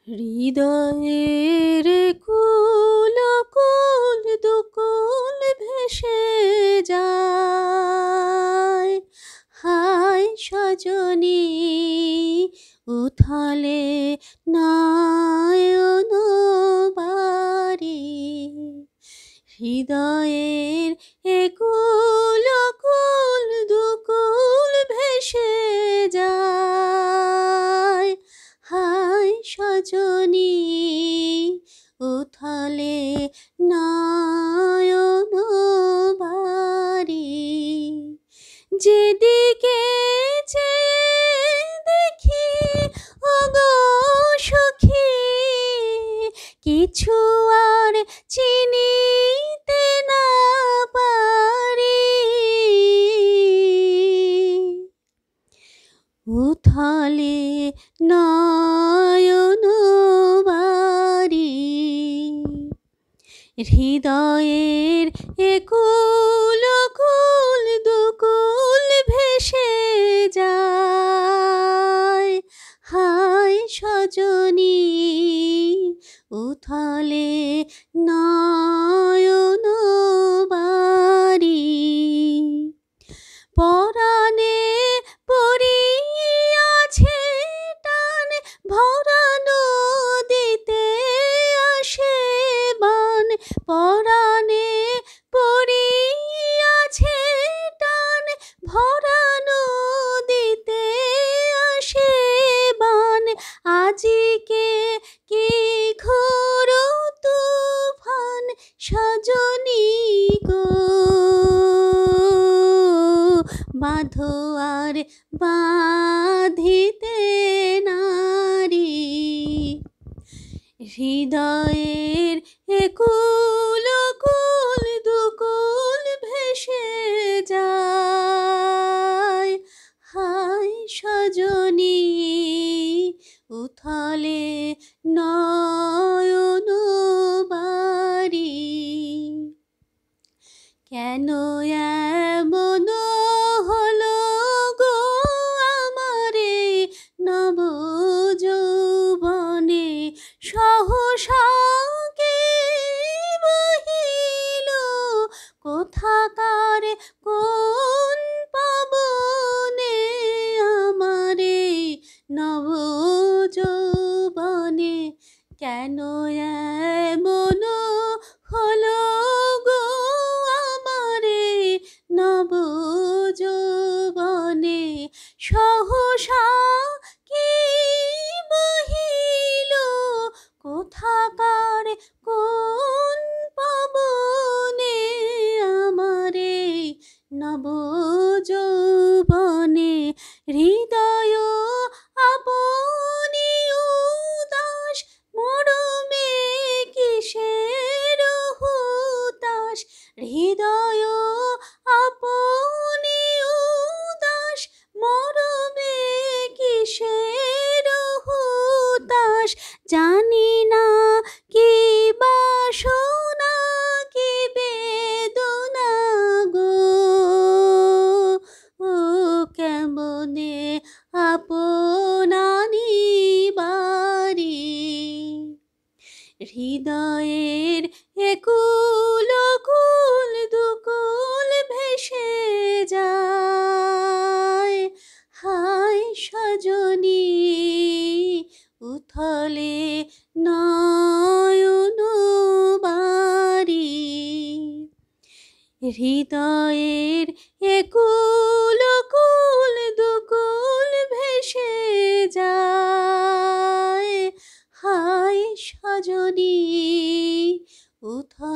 হৃদয়ের কুল কুল দুকুল ভেসে যায়। হায় সজনী উথালে নয়ন বাড়ি। হৃদয়ের একুল কুল দুকুল ভেসে যায়। হায় সজনী উথালে নয়ন বাড়ি। যেদিকে চেয়ে দেখি ওগো সখী, কিছু আর চিনিতে না পারি। উথালে নয়ন বাড়ি। হৃদয়ের একুল কুল দুকুল ভেসে যায়। হায় সজনী উথালে নয়ন বাড়ি। পরাণে পড়িয়াছে টান, ভরা নদীতে আসে বান। পরাণে পড়িয়াছে টান, ভরা নদীতে আসে বান। আজিকে কি ঘোর তুফান সজনী গো, বাঁধো আর বাঁধিতে নারী। হৃদয়ের একুল কুল দুকুল ভেসে যায়। হায় সজনী উথালে নয়ন বাড়ি। কেন এমন হলো গো আমারে নব যৌবনে, সহসা কে বহিল কোথাকার কোন পাবনে আমারে নব যৌবনে। কেন এমন হলো গো আমারে নব যৌবনে, সহসা কি বহিল কোথাকার কোন পাবনে আমারে নব যৌবনে। হৃদয় আপনি উদাস, মরমে কিসের হুতাশ। হৃদয় আপনি উদাস, মরমে কিসের হুতাশ। জানি না কি বাসনা কি বেদনা গো, ও কেমনে আপনানি বাড়ি। হৃদয়ের একুল কুল দুকুল ভেসে যায়। হায় সজনী উথলে নয়ন বাড়ি। হৃদয়ের একুল কুল দুকুল ভেসে যায়। হায় সজনী উথলে